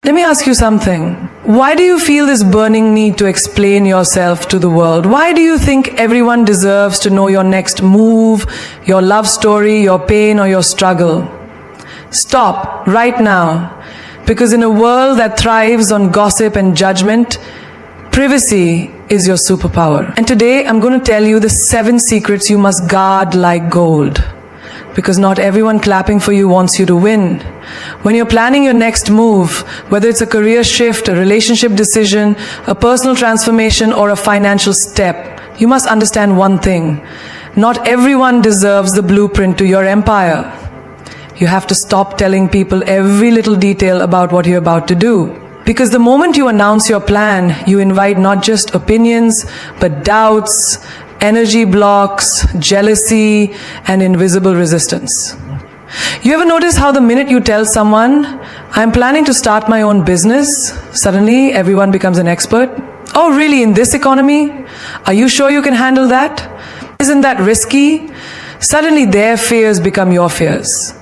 Let me ask you something. Why do you feel this burning need to explain yourself to the world? Why do you think everyone deserves to know your next move, your love story, your pain, or your struggle? Stop right now. Because in a world that thrives on gossip and judgment, privacy is your superpower. And today I'm going to tell you the 7 secrets you must guard like gold. Because not everyone clapping for you wants you to win. When you're planning your next move, whether it's a career shift, a relationship decision, a personal transformation, or a financial step, you must understand one thing. Not everyone deserves the blueprint to your empire. You have to stop telling people every little detail about what you're about to do. Because the moment you announce your plan, you invite not just opinions, but doubts, energy blocks, jealousy, and invisible resistance. You ever notice how the minute you tell someone, I'm planning to start my own business, suddenly everyone becomes an expert? Oh, really, in this economy? Are you sure you can handle that? Isn't that risky? Suddenly their fears become your fears.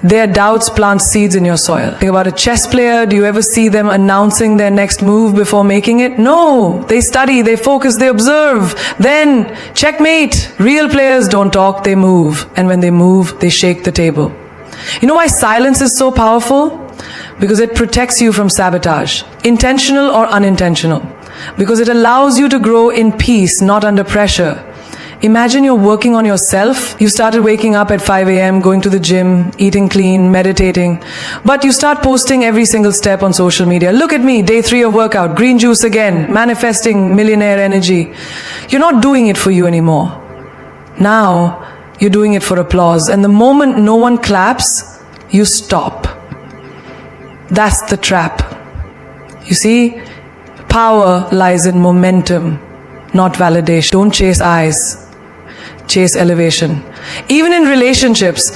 Their doubts plant seeds in your soil. Think about a chess player. Do you ever see them announcing their next move before making it? No. They study, they focus, they observe. Then, checkmate. Real players don't talk, they move. And when they move, they shake the table. You know why silence is so powerful? Because it protects you from sabotage, intentional or unintentional. Because it allows you to grow in peace, not under pressure. Imagine you're working on yourself. You started waking up at 5 a.m., going to the gym, eating clean, meditating. But you start posting every single step on social media. Look at me, day 3 of workout, green juice again, manifesting millionaire energy. You're not doing it for you anymore. Now, you're doing it for applause. And the moment no one claps, you stop. That's the trap. You see, power lies in momentum, not validation. Don't chase eyes. Chase elevation. Even in relationships,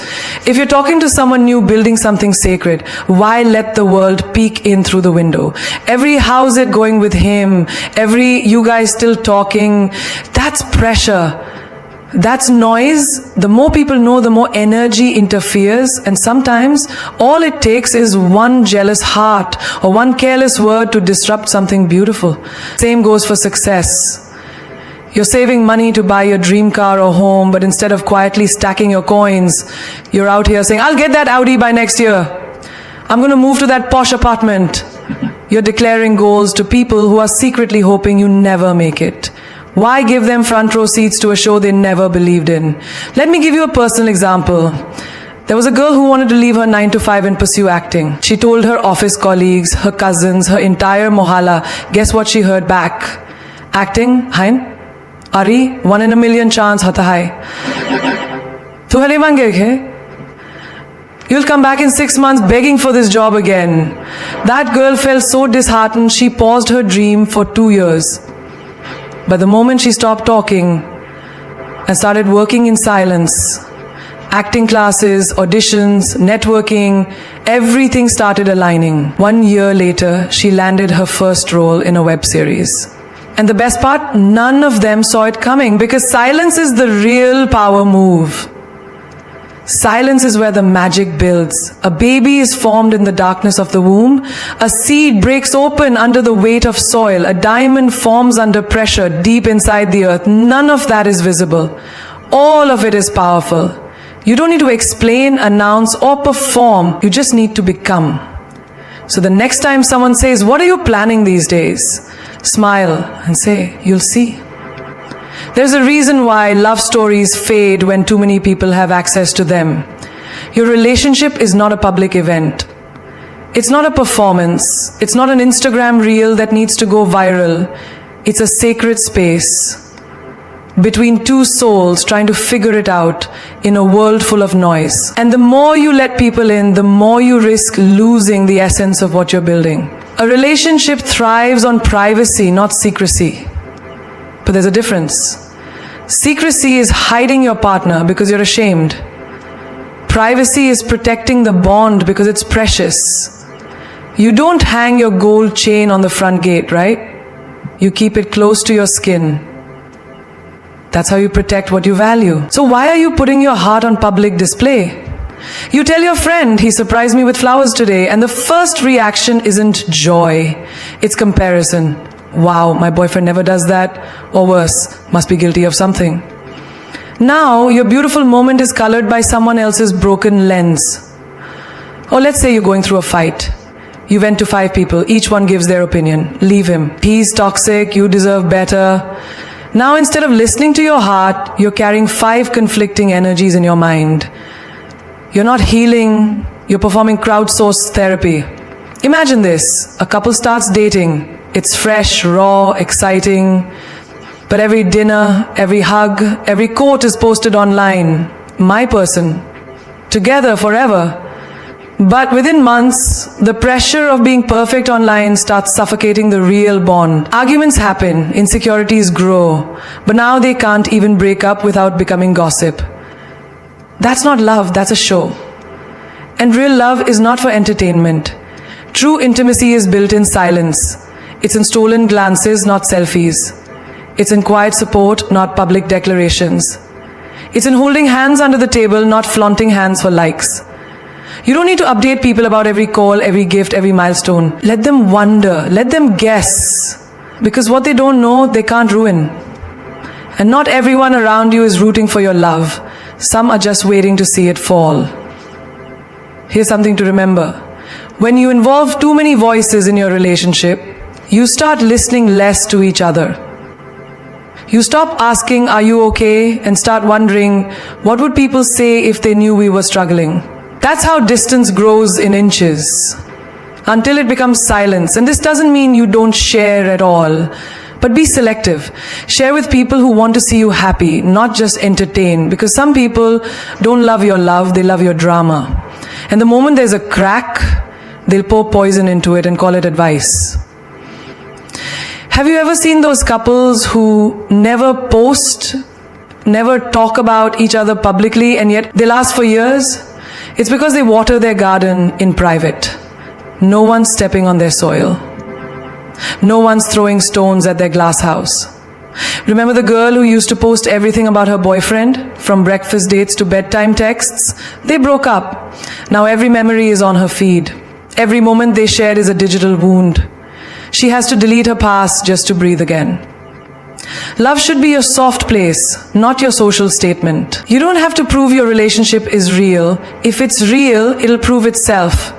if you're talking to someone new, building something sacred, why let the world peek in through the window? Every how's it going with him? Every you guys still talking? That's pressure. That's noise. The more people know, the more energy interferes. And sometimes all it takes is one jealous heart or one careless word to disrupt something beautiful. Same goes for success. You're saving money to buy your dream car or home, but instead of quietly stacking your coins, you're out here saying, I'll get that Audi by next year. I'm going to move to that posh apartment. You're declaring goals to people who are secretly hoping you never make it. Why give them front row seats to a show they never believed in? Let me give you a personal example. There was a girl who wanted to leave her 9 to 5 and pursue acting. She told her office colleagues, her cousins, her entire mohalla. Guess what she heard back? Acting? Hein? Ari, 1 in a million chance hata hai. Tu hale mange ke? You'll come back in 6 months begging for this job again. That girl felt so disheartened, she paused her dream for 2 years. But the moment she stopped talking and started working in silence, acting classes, auditions, networking, everything started aligning. 1 year later, she landed her first role in a web series. And the best part, none of them saw it coming, because silence is the real power move. Silence is where the magic builds. A baby is formed in the darkness of the womb. A seed breaks open under the weight of soil. A diamond forms under pressure deep inside the earth. None of that is visible. All of it is powerful. You don't need to explain, announce, or perform. You just need to become. So the next time someone says, what are you planning these days? Smile and say, you'll see. There's a reason why love stories fade when too many people have access to them. Your relationship is not a public event. It's not a performance. It's not an Instagram reel that needs to go viral. It's a sacred space between two souls trying to figure it out in a world full of noise. And the more you let people in, the more you risk losing the essence of what you're building. A relationship thrives on privacy, not secrecy. But there's a difference. Secrecy is hiding your partner because you're ashamed. Privacy is protecting the bond because it's precious. You don't hang your gold chain on the front gate, right? You keep it close to your skin. That's how you protect what you value. So why are you putting your heart on public display? You tell your friend, he surprised me with flowers today, and the first reaction isn't joy, it's comparison. Wow, my boyfriend never does that, or worse, must be guilty of something. Now, your beautiful moment is colored by someone else's broken lens. Or let's say you're going through a fight. You went to 5 people, each one gives their opinion. Leave him. He's toxic, you deserve better. Now, instead of listening to your heart, you're carrying 5 conflicting energies in your mind. You're not healing, you're performing crowdsourced therapy. Imagine this, a couple starts dating. It's fresh, raw, exciting. But every dinner, every hug, every quote is posted online. My person. Together forever. But within months, the pressure of being perfect online starts suffocating the real bond. Arguments happen, insecurities grow, but now they can't even break up without becoming gossip. That's not love, that's a show. And real love is not for entertainment. True intimacy is built in silence. It's in stolen glances, not selfies. It's in quiet support, not public declarations. It's in holding hands under the table, not flaunting hands for likes. You don't need to update people about every call, every gift, every milestone. Let them wonder, let them guess. Because what they don't know, they can't ruin. And not everyone around you is rooting for your love. Some are just waiting to see it fall. Here's something to remember. When you involve too many voices in your relationship, you start listening less to each other. You stop asking, are you okay? And start wondering, what would people say if they knew we were struggling? That's how distance grows in inches, until it becomes silence. And this doesn't mean you don't share at all, but be selective. Share with people who want to see you happy, not just entertain, because some people don't love your love, they love your drama. And the moment there's a crack, they'll pour poison into it and call it advice. Have you ever seen those couples who never post, never talk about each other publicly, and yet they last for years? It's because they water their garden in private. No one's stepping on their soil. No one's throwing stones at their glass house. Remember the girl who used to post everything about her boyfriend, from breakfast dates to bedtime texts? They broke up. Now every memory is on her feed. Every moment they shared is a digital wound. She has to delete her past just to breathe again. Love should be your soft place, not your social statement. You don't have to prove your relationship is real. If it's real, it'll prove itself.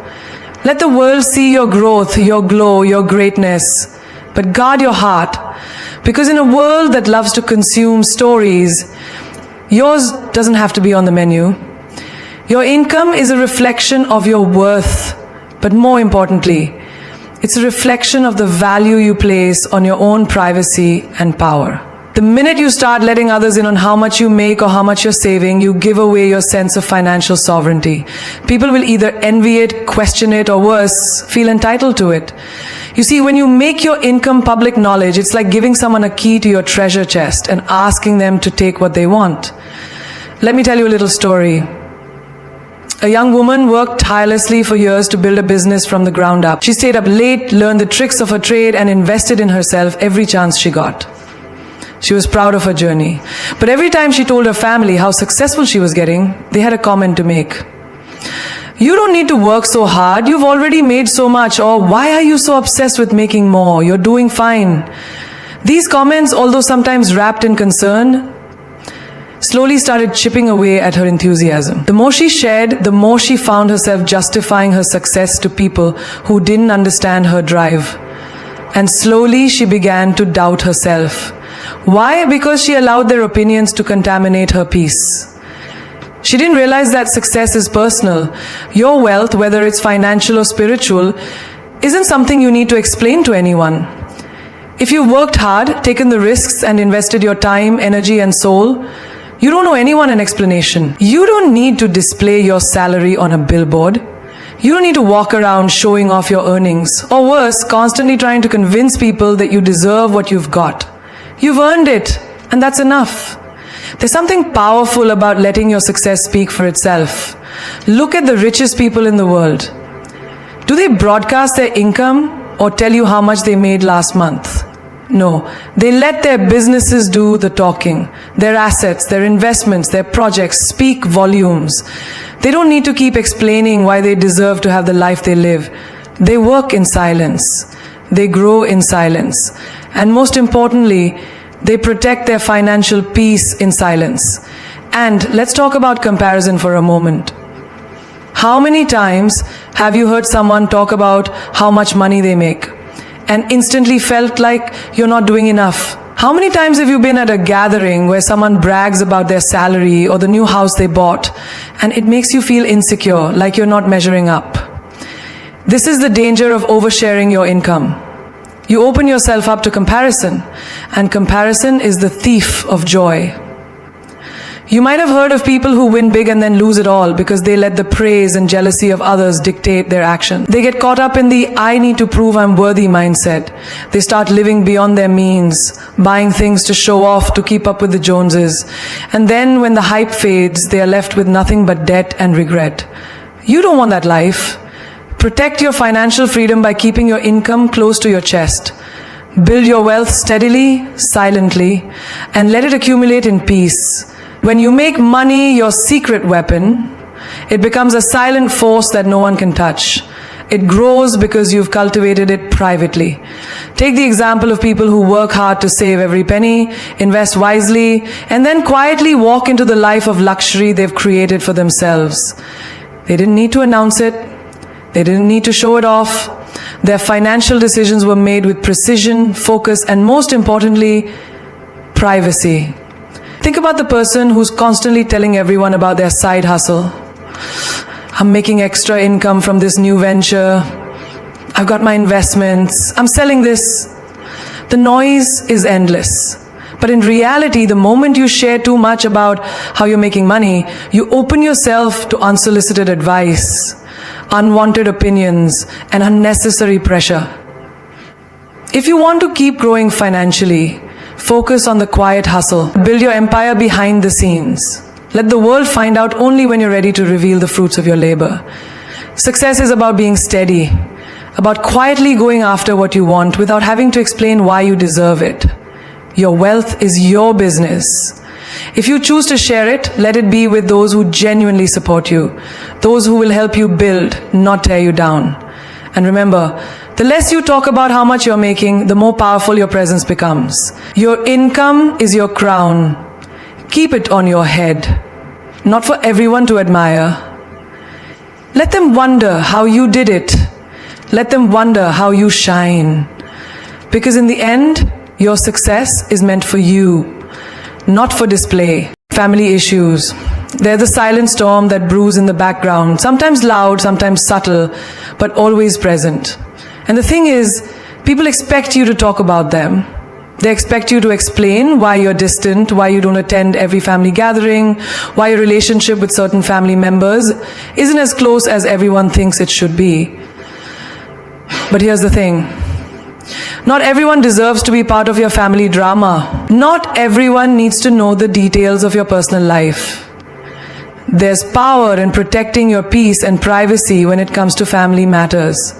Let the world see your growth, your glow, your greatness. But guard your heart. Because in a world that loves to consume stories, yours doesn't have to be on the menu. Your income is a reflection of your worth. But more importantly, it's a reflection of the value you place on your own privacy and power. The minute you start letting others in on how much you make or how much you're saving, you give away your sense of financial sovereignty. People will either envy it, question it, or worse, feel entitled to it. You see, when you make your income public knowledge, it's like giving someone a key to your treasure chest and asking them to take what they want. Let me tell you a little story. A young woman worked tirelessly for years to build a business from the ground up. She stayed up late, learned the tricks of her trade, and invested in herself every chance she got. She was proud of her journey. But every time she told her family how successful she was getting, they had a comment to make. You don't need to work so hard, you've already made so much, or why are you so obsessed with making more? You're doing fine. These comments, although sometimes wrapped in concern, slowly started chipping away at her enthusiasm. The more she shared, the more she found herself justifying her success to people who didn't understand her drive. And slowly she began to doubt herself. Why? Because she allowed their opinions to contaminate her peace. She didn't realize that success is personal. Your wealth, whether it's financial or spiritual, isn't something you need to explain to anyone. If you've worked hard, taken the risks, and invested your time, energy, and soul, you don't owe anyone an explanation. You don't need to display your salary on a billboard. You don't need to walk around showing off your earnings. Or worse, constantly trying to convince people that you deserve what you've got. You've earned it, and that's enough. There's something powerful about letting your success speak for itself. Look at the richest people in the world. Do they broadcast their income or tell you how much they made last month? No, they let their businesses do the talking. Their assets, their investments, their projects speak volumes. They don't need to keep explaining why they deserve to have the life they live. They work in silence. They grow in silence. And most importantly, they protect their financial peace in silence. And let's talk about comparison for a moment. How many times have you heard someone talk about how much money they make and instantly felt like you're not doing enough? How many times have you been at a gathering where someone brags about their salary or the new house they bought and it makes you feel insecure, like you're not measuring up? This is the danger of oversharing your income. You open yourself up to comparison, and comparison is the thief of joy. You might have heard of people who win big and then lose it all because they let the praise and jealousy of others dictate their action. They get caught up in the "I need to prove I'm worthy" mindset. They start living beyond their means, buying things to show off to keep up with the Joneses. And then when the hype fades, they are left with nothing but debt and regret. You don't want that life. Protect your financial freedom by keeping your income close to your chest. Build your wealth steadily, silently, and let it accumulate in peace. When you make money your secret weapon, it becomes a silent force that no one can touch. It grows because you've cultivated it privately. Take the example of people who work hard to save every penny, invest wisely, and then quietly walk into the life of luxury they've created for themselves. They didn't need to announce it. They didn't need to show it off. Their financial decisions were made with precision, focus, and most importantly, privacy. Think about the person who's constantly telling everyone about their side hustle. I'm making extra income from this new venture. I've got my investments. I'm selling this. The noise is endless. But in reality, the moment you share too much about how you're making money, you open yourself to unsolicited advice, unwanted opinions, and unnecessary pressure. If you want to keep growing financially, focus on the quiet hustle. Build your empire behind the scenes. Let the world find out only when you're ready to reveal the fruits of your labor. Success is about being steady, about quietly going after what you want without having to explain why you deserve it. Your wealth is your business. If you choose to share it, let it be with those who genuinely support you, those who will help you build, not tear you down. And remember, the less you talk about how much you're making, the more powerful your presence becomes. Your income is your crown. Keep it on your head, not for everyone to admire. Let them wonder how you did it. Let them wonder how you shine. Because in the end, your success is meant for you, not for display. Family issues. They're the silent storm that brews in the background, sometimes loud, sometimes subtle, but always present. And the thing is, people expect you to talk about them. They expect you to explain why you're distant, why you don't attend every family gathering, why your relationship with certain family members isn't as close as everyone thinks it should be. But here's the thing. Not everyone deserves to be part of your family drama. Not everyone needs to know the details of your personal life. There's power in protecting your peace and privacy when it comes to family matters.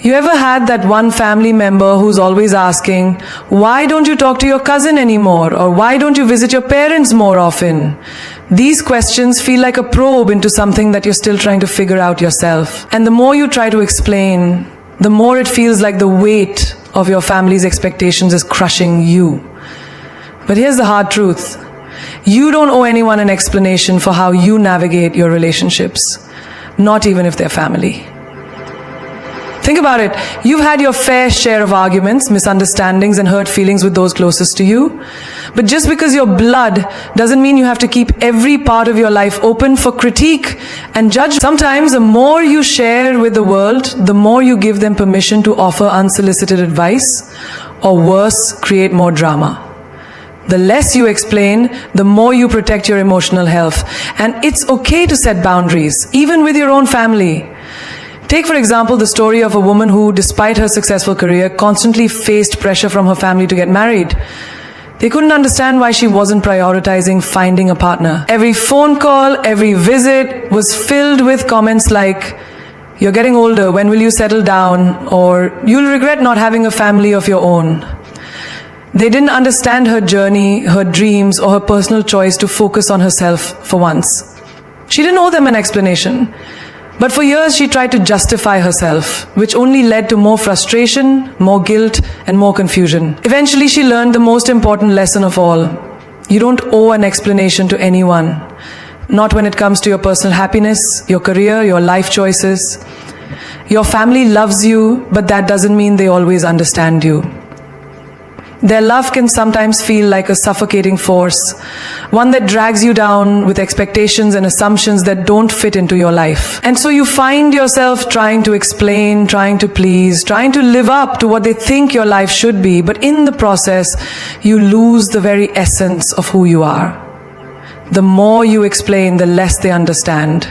You ever had that one family member who's always asking, why don't you talk to your cousin anymore? Or why don't you visit your parents more often? These questions feel like a probe into something that you're still trying to figure out yourself. And the more you try to explain, the more it feels like the weight of your family's expectations is crushing you. But here's the hard truth. You don't owe anyone an explanation for how you navigate your relationships, not even if they're family. Think about it. You've had your fair share of arguments, misunderstandings, and hurt feelings with those closest to you. But just because you're blood doesn't mean you have to keep every part of your life open for critique and judgment. Sometimes the more you share with the world, the more you give them permission to offer unsolicited advice, or worse, create more drama. The less you explain, the more you protect your emotional health. And it's okay to set boundaries, even with your own family. Take, for example, the story of a woman who, despite her successful career, constantly faced pressure from her family to get married. They couldn't understand why she wasn't prioritizing finding a partner. Every phone call, every visit was filled with comments like, "You're getting older, when will you settle down?" or "You'll regret not having a family of your own." They didn't understand her journey, her dreams, or her personal choice to focus on herself for once. She didn't owe them an explanation. But for years she tried to justify herself, which only led to more frustration, more guilt, and more confusion. Eventually she learned the most important lesson of all. You don't owe an explanation to anyone. Not when it comes to your personal happiness, your career, your life choices. Your family loves you, but that doesn't mean they always understand you. Their love can sometimes feel like a suffocating force, one that drags you down with expectations and assumptions that don't fit into your life. And so you find yourself trying to explain, trying to please, trying to live up to what they think your life should be, but in the process, you lose the very essence of who you are. The more you explain, the less they understand.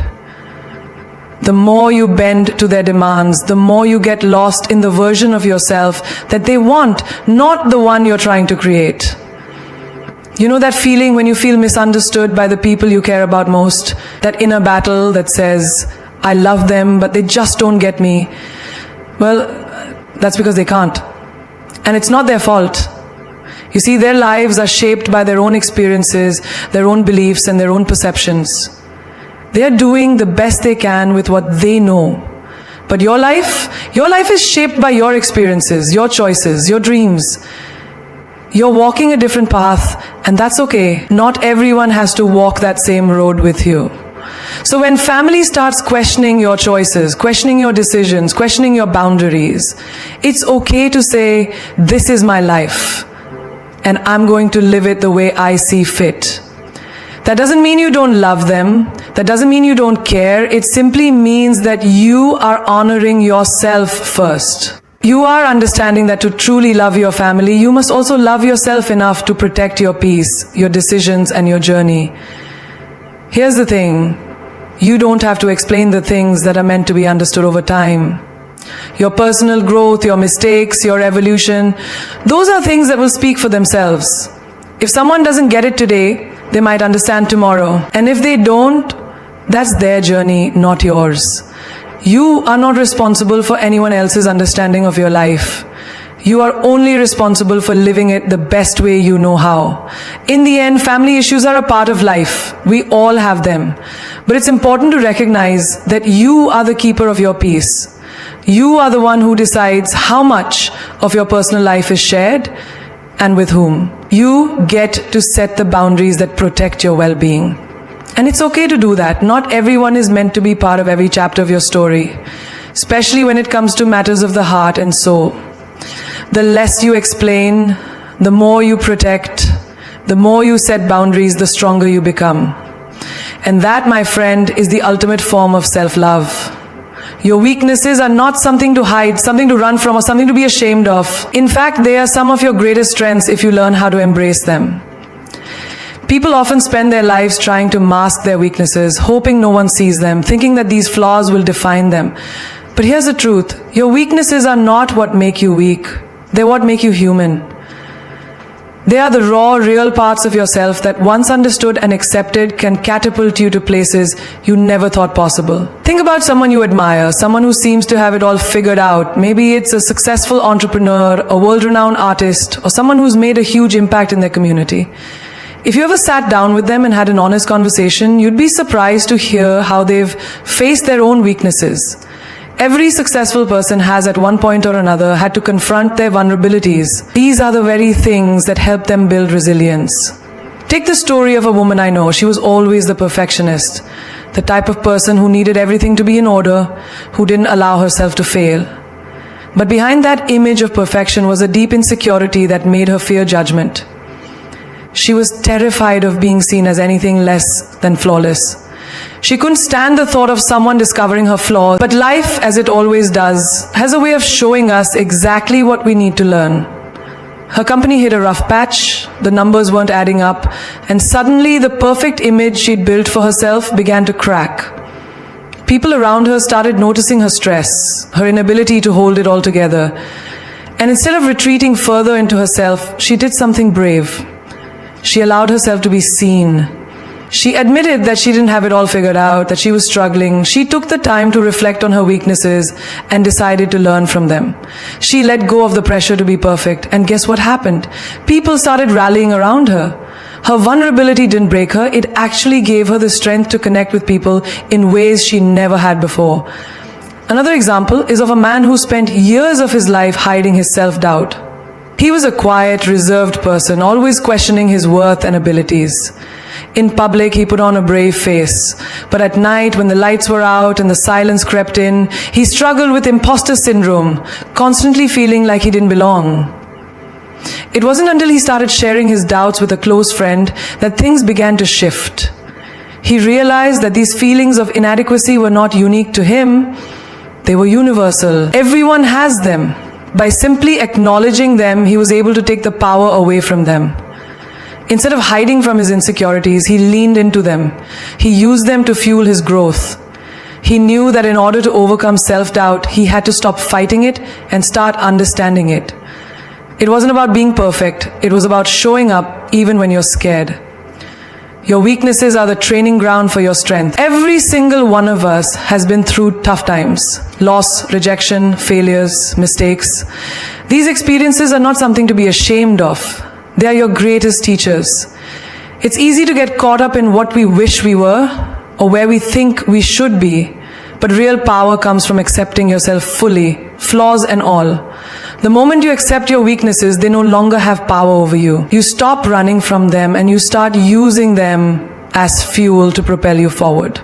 The more you bend to their demands, the more you get lost in the version of yourself that they want, not the one you're trying to create. You know that feeling when you feel misunderstood by the people you care about most? That inner battle that says, I love them, but they just don't get me. Well, that's because they can't. And it's not their fault. You see, their lives are shaped by their own experiences, their own beliefs, and their own perceptions. They are doing the best they can with what they know. But your life is shaped by your experiences, your choices, your dreams. You're walking a different path, and that's okay. Not everyone has to walk that same road with you. So when family starts questioning your choices, questioning your decisions, questioning your boundaries, it's okay to say, this is my life, and I'm going to live it the way I see fit. That doesn't mean you don't love them. That doesn't mean you don't care. It simply means that you are honoring yourself first. You are understanding that to truly love your family, you must also love yourself enough to protect your peace, your decisions, and your journey. Here's the thing. You don't have to explain the things that are meant to be understood over time. Your personal growth, your mistakes, your evolution, those are things that will speak for themselves. If someone doesn't get it today, they might understand tomorrow. And if they don't, that's their journey, not yours. You are not responsible for anyone else's understanding of your life. You are only responsible for living it the best way you know how. In the end, family issues are a part of life. We all have them. But it's important to recognize that you are the keeper of your peace. You are the one who decides how much of your personal life is shared and with whom. You get to set the boundaries that protect your well-being. And it's okay to do that. Not everyone is meant to be part of every chapter of your story, especially when it comes to matters of the heart and soul. The less you explain, the more you protect, the more you set boundaries, the stronger you become. And that, my friend, is the ultimate form of self-love. Your weaknesses are not something to hide, something to run from, or something to be ashamed of. In fact, they are some of your greatest strengths if you learn how to embrace them. People often spend their lives trying to mask their weaknesses, hoping no one sees them, thinking that these flaws will define them. But here's the truth. Your weaknesses are not what make you weak. They're what make you human. They are the raw, real parts of yourself that once understood and accepted can catapult you to places you never thought possible. Think about someone you admire, someone who seems to have it all figured out. Maybe it's a successful entrepreneur, a world-renowned artist, or someone who's made a huge impact in their community. If you ever sat down with them and had an honest conversation, you'd be surprised to hear how they've faced their own weaknesses. Every successful person has at one point or another had to confront their vulnerabilities. These are the very things that help them build resilience. Take the story of a woman I know. She was always the perfectionist, the type of person who needed everything to be in order, who didn't allow herself to fail. But behind that image of perfection was a deep insecurity that made her fear judgment. She was terrified of being seen as anything less than flawless. She couldn't stand the thought of someone discovering her flaws. But life, as it always does, has a way of showing us exactly what we need to learn. Her company hit a rough patch, the numbers weren't adding up, and suddenly the perfect image she'd built for herself began to crack. People around her started noticing her stress, her inability to hold it all together. And instead of retreating further into herself, she did something brave. She allowed herself to be seen. She admitted that she didn't have it all figured out, that she was struggling. She took the time to reflect on her weaknesses and decided to learn from them. She let go of the pressure to be perfect. And guess what happened? People started rallying around her. Her vulnerability didn't break her, it actually gave her the strength to connect with people in ways she never had before. Another example is of a man who spent years of his life hiding his self-doubt. He was a quiet, reserved person, always questioning his worth and abilities. In public, he put on a brave face, but at night, when the lights were out and the silence crept in, he struggled with imposter syndrome, constantly feeling like he didn't belong. It wasn't until he started sharing his doubts with a close friend that things began to shift. He realized that these feelings of inadequacy were not unique to him, they were universal. Everyone has them. By simply acknowledging them, he was able to take the power away from them. Instead of hiding from his insecurities, he leaned into them. He used them to fuel his growth. He knew that in order to overcome self-doubt, he had to stop fighting it and start understanding it. It wasn't about being perfect, it was about showing up even when you're scared. Your weaknesses are the training ground for your strength. Every single one of us has been through tough times. Loss, rejection, failures, mistakes. These experiences are not something to be ashamed of. They are your greatest teachers. It's easy to get caught up in what we wish we were or where we think we should be. But real power comes from accepting yourself fully, flaws and all. The moment you accept your weaknesses, they no longer have power over you. You stop running from them and you start using them as fuel to propel you forward.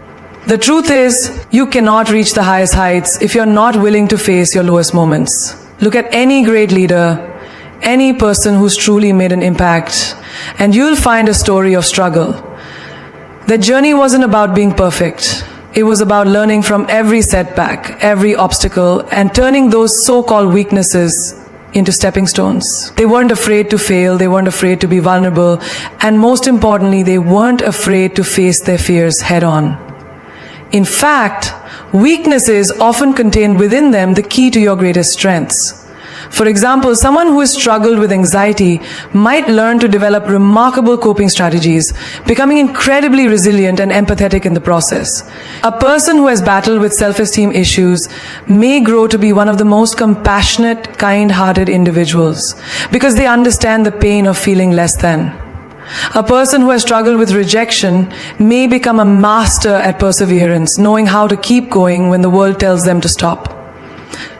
The truth is, you cannot reach the highest heights if you're not willing to face your lowest moments. Look at any great leader, any person who's truly made an impact, and you'll find a story of struggle. Their journey wasn't about being perfect. It was about learning from every setback, every obstacle, and turning those so-called weaknesses into stepping stones. They weren't afraid to fail, they weren't afraid to be vulnerable, and most importantly, they weren't afraid to face their fears head-on. In fact, weaknesses often contain within them the key to your greatest strengths. For example, someone who has struggled with anxiety might learn to develop remarkable coping strategies, becoming incredibly resilient and empathetic in the process. A person who has battled with self-esteem issues may grow to be one of the most compassionate, kind-hearted individuals because they understand the pain of feeling less than. A person who has struggled with rejection may become a master at perseverance, knowing how to keep going when the world tells them to stop.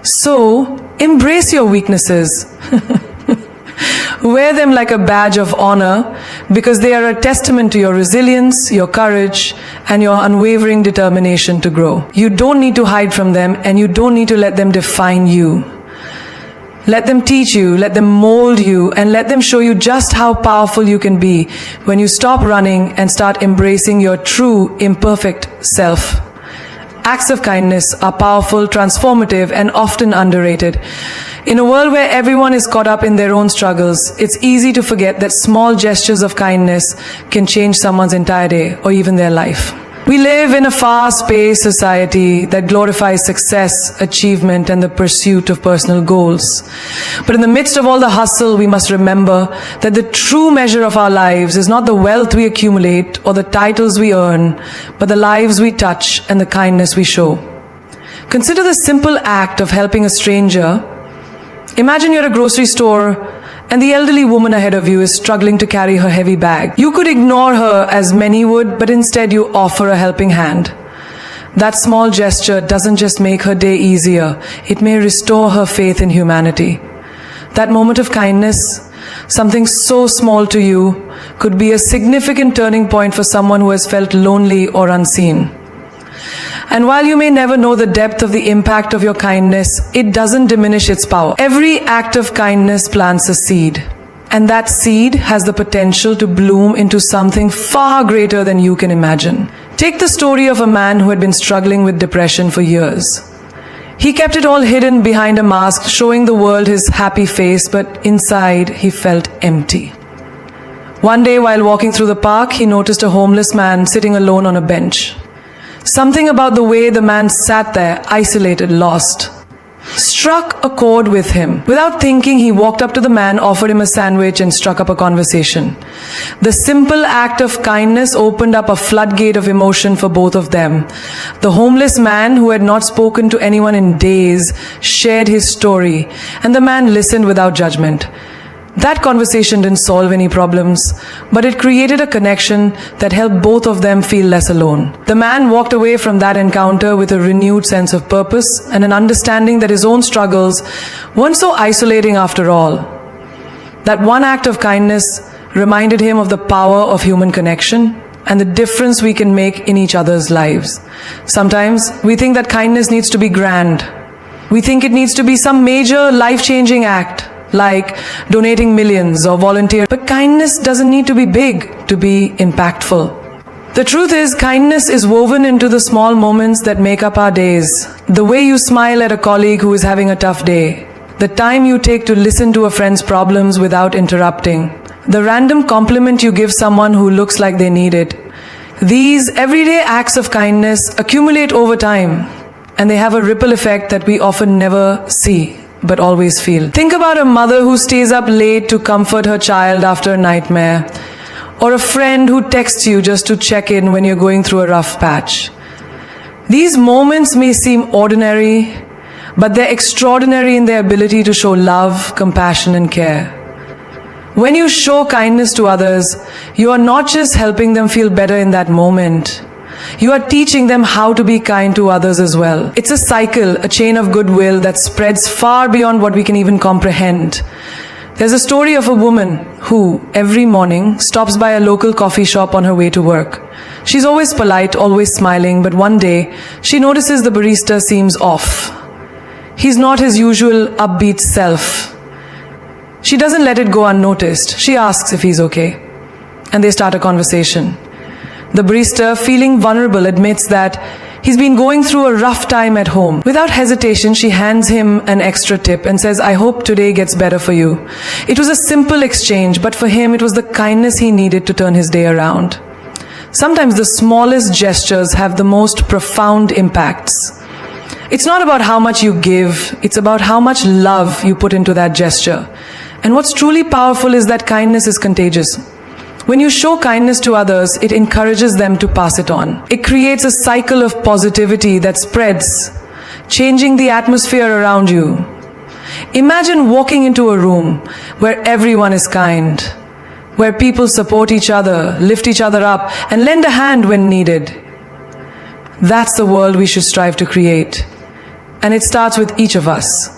So, embrace your weaknesses. Wear them like a badge of honor because they are a testament to your resilience, your courage, and your unwavering determination to grow. You don't need to hide from them and you don't need to let them define you. Let them teach you, let them mold you, and let them show you just how powerful you can be when you stop running and start embracing your true, imperfect self. Acts of kindness are powerful, transformative, and often underrated. In a world where everyone is caught up in their own struggles, it's easy to forget that small gestures of kindness can change someone's entire day or even their life. We live in a fast-paced society that glorifies success, achievement, and the pursuit of personal goals. But in the midst of all the hustle, we must remember that the true measure of our lives is not the wealth we accumulate or the titles we earn, but the lives we touch and the kindness we show. Consider the simple act of helping a stranger. Imagine you're at a grocery store and the elderly woman ahead of you is struggling to carry her heavy bag. You could ignore her as many would, but instead you offer a helping hand. That small gesture doesn't just make her day easier, it may restore her faith in humanity. That moment of kindness, something so small to you, could be a significant turning point for someone who has felt lonely or unseen. And while you may never know the depth of the impact of your kindness, it doesn't diminish its power. Every act of kindness plants a seed, and that seed has the potential to bloom into something far greater than you can imagine. Take the story of a man who had been struggling with depression for years. He kept it all hidden behind a mask, showing the world his happy face, but inside he felt empty. One day, while walking through the park, he noticed a homeless man sitting alone on a bench. Something about the way the man sat there, isolated, lost, struck a chord with him. Without thinking, he walked up to the man, offered him a sandwich, and struck up a conversation. The simple act of kindness opened up a floodgate of emotion for both of them. The homeless man, who had not spoken to anyone in days, shared his story, and the man listened without judgment. That conversation didn't solve any problems, but it created a connection that helped both of them feel less alone. The man walked away from that encounter with a renewed sense of purpose and an understanding that his own struggles weren't so isolating after all. That one act of kindness reminded him of the power of human connection and the difference we can make in each other's lives. Sometimes we think that kindness needs to be grand. We think it needs to be some major life-changing act, like donating millions or volunteering. But kindness doesn't need to be big to be impactful. The truth is, kindness is woven into the small moments that make up our days. The way you smile at a colleague who is having a tough day. The time you take to listen to a friend's problems without interrupting. The random compliment you give someone who looks like they need it. These everyday acts of kindness accumulate over time, and they have a ripple effect that we often never see, but always feel. Think about a mother who stays up late to comfort her child after a nightmare, or a friend who texts you just to check in when you're going through a rough patch. These moments may seem ordinary, but they're extraordinary in their ability to show love, compassion, and care. When you show kindness to others, you are not just helping them feel better in that moment. You are teaching them how to be kind to others as well. It's a cycle, a chain of goodwill that spreads far beyond what we can even comprehend. There's a story of a woman who, every morning, stops by a local coffee shop on her way to work. She's always polite, always smiling, but one day, she notices the barista seems off. He's not his usual upbeat self. She doesn't let it go unnoticed. She asks if he's okay. And they start a conversation. The barista, feeling vulnerable, admits that he's been going through a rough time at home. Without hesitation, she hands him an extra tip and says, "I hope today gets better for you." It was a simple exchange, but for him it was the kindness he needed to turn his day around. Sometimes the smallest gestures have the most profound impacts. It's not about how much you give, it's about how much love you put into that gesture. And what's truly powerful is that kindness is contagious. When you show kindness to others, it encourages them to pass it on. It creates a cycle of positivity that spreads, changing the atmosphere around you. Imagine walking into a room where everyone is kind, where people support each other, lift each other up, and lend a hand when needed. That's the world we should strive to create. And it starts with each of us.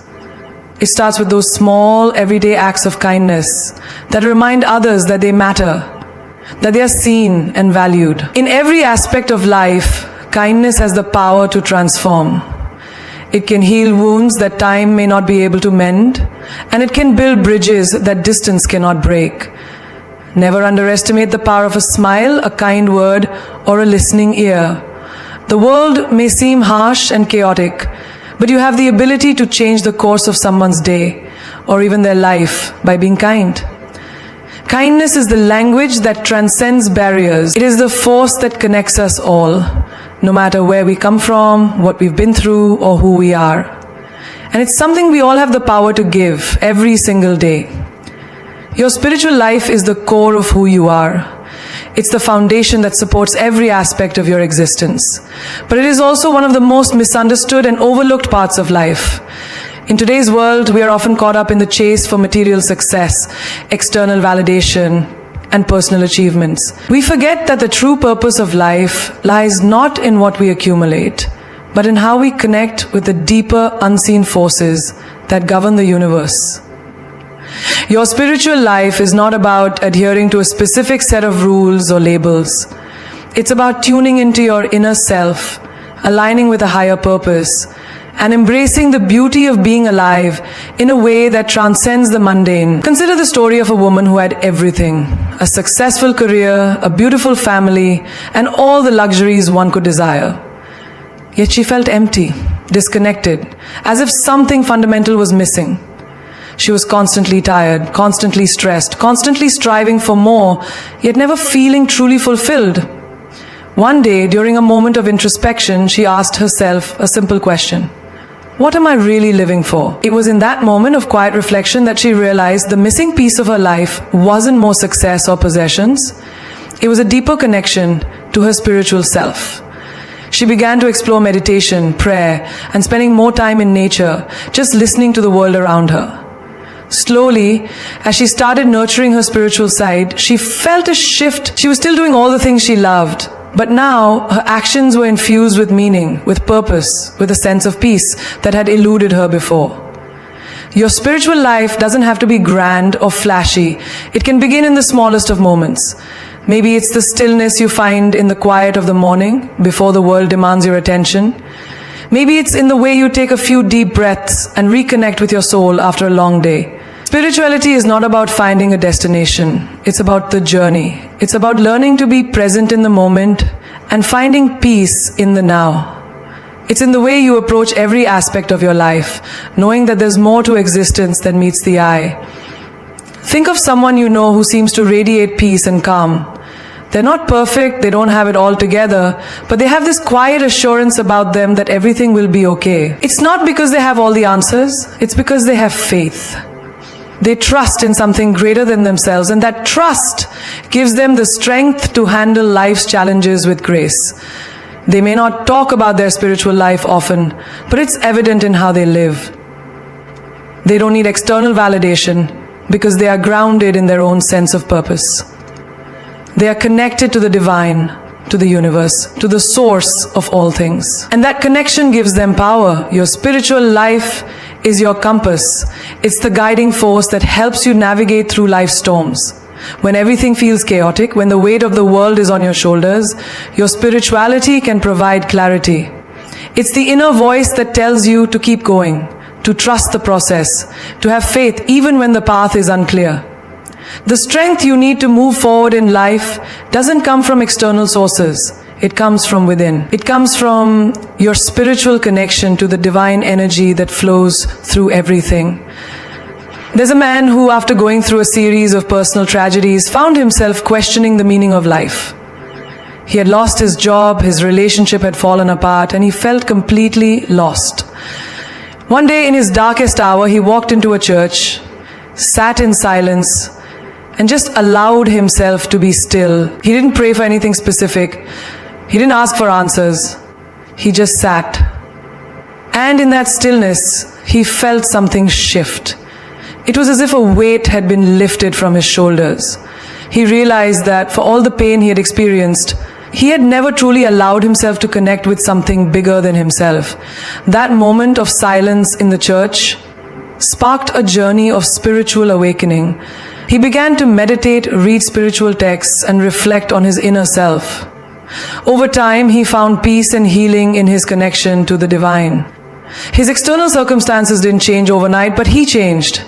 It starts with those small, everyday acts of kindness that remind others that they matter, that they are seen and valued. In every aspect of life, kindness has the power to transform. It can heal wounds that time may not be able to mend, and it can build bridges that distance cannot break. Never underestimate the power of a smile, a kind word, or a listening ear. The world may seem harsh and chaotic, but you have the ability to change the course of someone's day or even their life by being kind. Kindness is the language that transcends barriers. It is the force that connects us all, no matter where we come from, what we've been through, or who we are. And it's something we all have the power to give every single day. Your spiritual life is the core of who you are. It's the foundation that supports every aspect of your existence. But it is also one of the most misunderstood and overlooked parts of life. In today's world, we are often caught up in the chase for material success, external validation, and personal achievements. We forget that the true purpose of life lies not in what we accumulate, but in how we connect with the deeper unseen forces that govern the universe. Your spiritual life is not about adhering to a specific set of rules or labels. It's about tuning into your inner self, aligning with a higher purpose, and embracing the beauty of being alive in a way that transcends the mundane. Consider the story of a woman who had everything: a successful career, a beautiful family, and all the luxuries one could desire. Yet she felt empty, disconnected, as if something fundamental was missing. She was constantly tired, constantly stressed, constantly striving for more, yet never feeling truly fulfilled. One day, during a moment of introspection, she asked herself a simple question: what am I really living for? It was in that moment of quiet reflection that she realized the missing piece of her life wasn't more success or possessions. It was a deeper connection to her spiritual self. She began to explore meditation, prayer, and spending more time in nature, just listening to the world around her. Slowly, as she started nurturing her spiritual side, she felt a shift. She was still doing all the things she loved, but now her actions were infused with meaning, with purpose, with a sense of peace that had eluded her before. Your spiritual life doesn't have to be grand or flashy. It can begin in the smallest of moments. Maybe it's the stillness you find in the quiet of the morning before the world demands your attention. Maybe it's in the way you take a few deep breaths and reconnect with your soul after a long day. Spirituality is not about finding a destination. It's about the journey. It's about learning to be present in the moment and finding peace in the now. It's in the way you approach every aspect of your life, knowing that there's more to existence than meets the eye. Think of someone you know who seems to radiate peace and calm. They're not perfect, they don't have it all together, but they have this quiet assurance about them that everything will be okay. It's not because they have all the answers, it's because they have faith. They trust in something greater than themselves, and that trust gives them the strength to handle life's challenges with grace. They may not talk about their spiritual life often, but it's evident in how they live. They don't need external validation because they are grounded in their own sense of purpose. They are connected to the divine, to the universe, to the source of all things. And that connection gives them power. Your spiritual life is your compass. It's the guiding force that helps you navigate through life's storms. When everything feels chaotic, when the weight of the world is on your shoulders, your spirituality can provide clarity. It's the inner voice that tells you to keep going, to trust the process, to have faith even when the path is unclear. The strength you need to move forward in life doesn't come from external sources. It comes from within. It comes from your spiritual connection to the divine energy that flows through everything. There's a man who, after going through a series of personal tragedies, found himself questioning the meaning of life. He had lost his job, his relationship had fallen apart, and he felt completely lost. One day in his darkest hour, he walked into a church, sat in silence, and just allowed himself to be still. He didn't pray for anything specific. He didn't ask for answers. He just sat. And in that stillness, he felt something shift. It was as if a weight had been lifted from his shoulders. He realized that for all the pain he had experienced, he had never truly allowed himself to connect with something bigger than himself. That moment of silence in the church sparked a journey of spiritual awakening. He began to meditate, read spiritual texts, and reflect on his inner self. Over time, he found peace and healing in his connection to the divine. His external circumstances didn't change overnight, but he changed.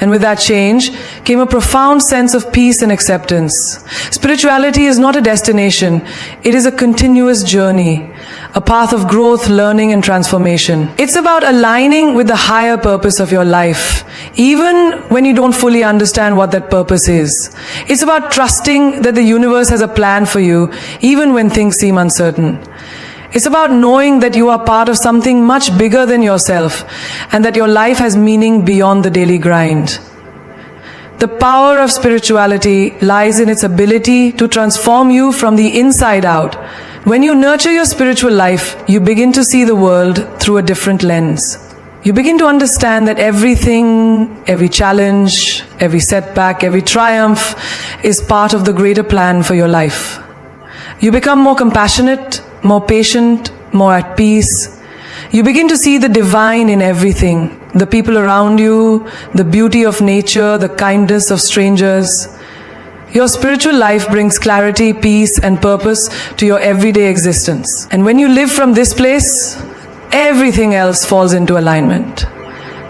And with that change came a profound sense of peace and acceptance. Spirituality is not a destination. It is a continuous journey, a path of growth, learning, and transformation. It's about aligning with the higher purpose of your life, even when you don't fully understand what that purpose is. It's about trusting that the universe has a plan for you, even when things seem uncertain. It's about knowing that you are part of something much bigger than yourself and that your life has meaning beyond the daily grind. The power of spirituality lies in its ability to transform you from the inside out. When you nurture your spiritual life, you begin to see the world through a different lens. You begin to understand that everything, every challenge, every setback, every triumph is part of the greater plan for your life. You become more compassionate, more patient, more at peace. You begin to see the divine in everything, the people around you, the beauty of nature, the kindness of strangers. Your spiritual life brings clarity, peace, and purpose to your everyday existence. And when you live from this place, everything else falls into alignment.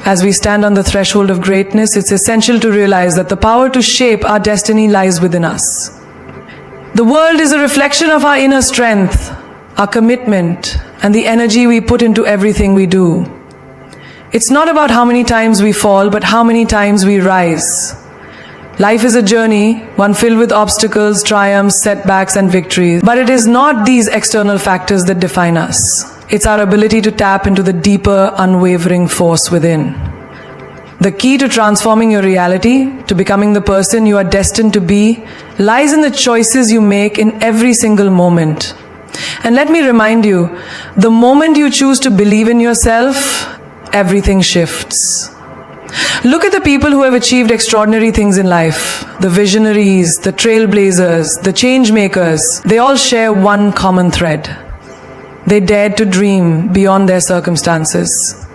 As we stand on the threshold of greatness, it's essential to realize that the power to shape our destiny lies within us. The world is a reflection of our inner strength, our commitment, and the energy we put into everything we do. It's not about how many times we fall, but how many times we rise. Life is a journey, one filled with obstacles, triumphs, setbacks, and victories. But it is not these external factors that define us. It's our ability to tap into the deeper, unwavering force within. The key to transforming your reality, to becoming the person you are destined to be, lies in the choices you make in every single moment. And let me remind you, the moment you choose to believe in yourself, everything shifts. Look at the people who have achieved extraordinary things in life. The visionaries, the trailblazers, the change makers. They all share one common thread. They dared to dream beyond their circumstances,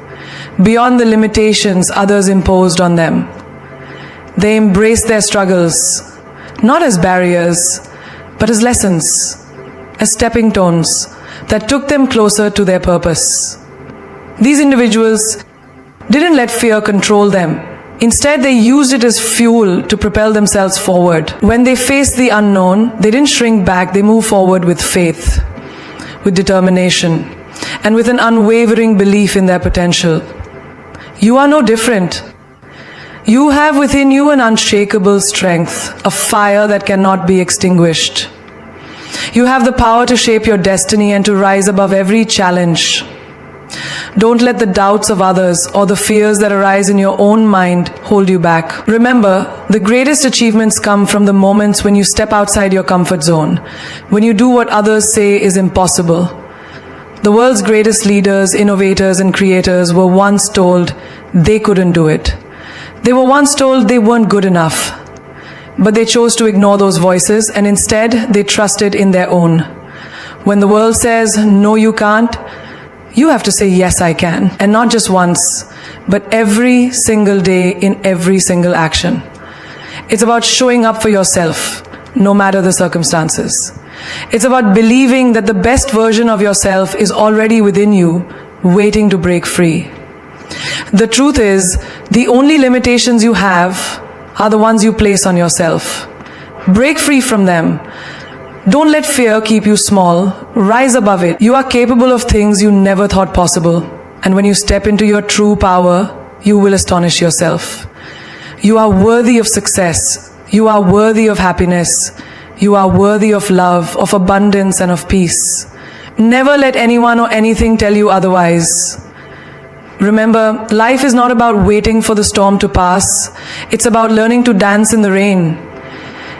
beyond the limitations others imposed on them. They embraced their struggles, not as barriers, but as lessons, as stepping stones that took them closer to their purpose. These individuals didn't let fear control them. Instead, they used it as fuel to propel themselves forward. When they faced the unknown, they didn't shrink back, they moved forward with faith, with determination, and with an unwavering belief in their potential. You are no different. You have within you an unshakable strength, a fire that cannot be extinguished. You have the power to shape your destiny and to rise above every challenge. Don't let the doubts of others or the fears that arise in your own mind hold you back. Remember, the greatest achievements come from the moments when you step outside your comfort zone, when you do what others say is impossible. The world's greatest leaders, innovators, and creators were once told they couldn't do it. They were once told they weren't good enough. But they chose to ignore those voices, and instead they trusted in their own. When the world says, no, you can't, you have to say, yes, I can. And not just once, but every single day in every single action. It's about showing up for yourself, no matter the circumstances. It's about believing that the best version of yourself is already within you, waiting to break free. The truth is, the only limitations you have are the ones you place on yourself. Break free from them. Don't let fear keep you small. Rise above it. You are capable of things you never thought possible. And when you step into your true power, you will astonish yourself. You are worthy of success. You are worthy of happiness. You are worthy of love, of abundance, and of peace. Never let anyone or anything tell you otherwise. Remember, life is not about waiting for the storm to pass. It's about learning to dance in the rain.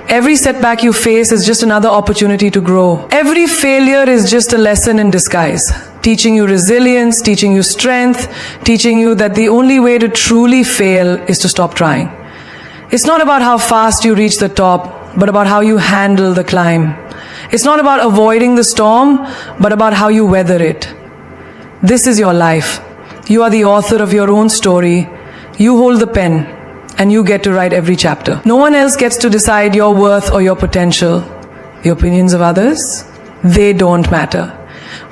Every setback you face is just another opportunity to grow. Every failure is just a lesson in disguise, teaching you resilience, teaching you strength, teaching you that the only way to truly fail is to stop trying. It's not about how fast you reach the top, but about how you handle the climb. It's not about avoiding the storm, but about how you weather it. This is your life. You are the author of your own story. You hold the pen, and you get to write every chapter. No one else gets to decide your worth or your potential. The opinions of others, they don't matter.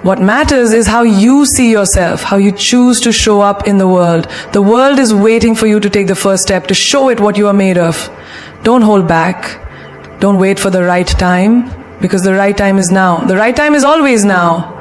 What matters is how you see yourself, how you choose to show up in the world. The world is waiting for you to take the first step, to show it what you are made of. Don't hold back. Don't wait for the right time, because the right time is now. The right time is always now.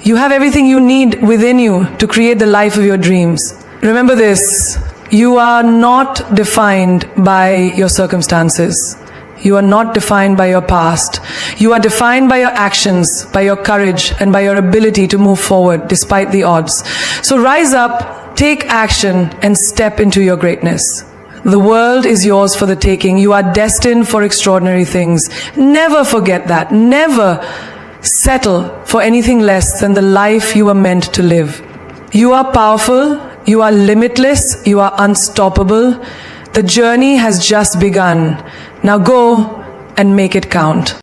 You have everything you need within you to create the life of your dreams. Remember this, you are not defined by your circumstances. You are not defined by your past. You are defined by your actions, by your courage, and by your ability to move forward despite the odds. So rise up, take action, and step into your greatness. The world is yours for the taking. You are destined for extraordinary things. Never forget that. Never settle for anything less than the life you were meant to live. You are powerful. You are limitless. You are unstoppable. The journey has just begun. Now go and make it count.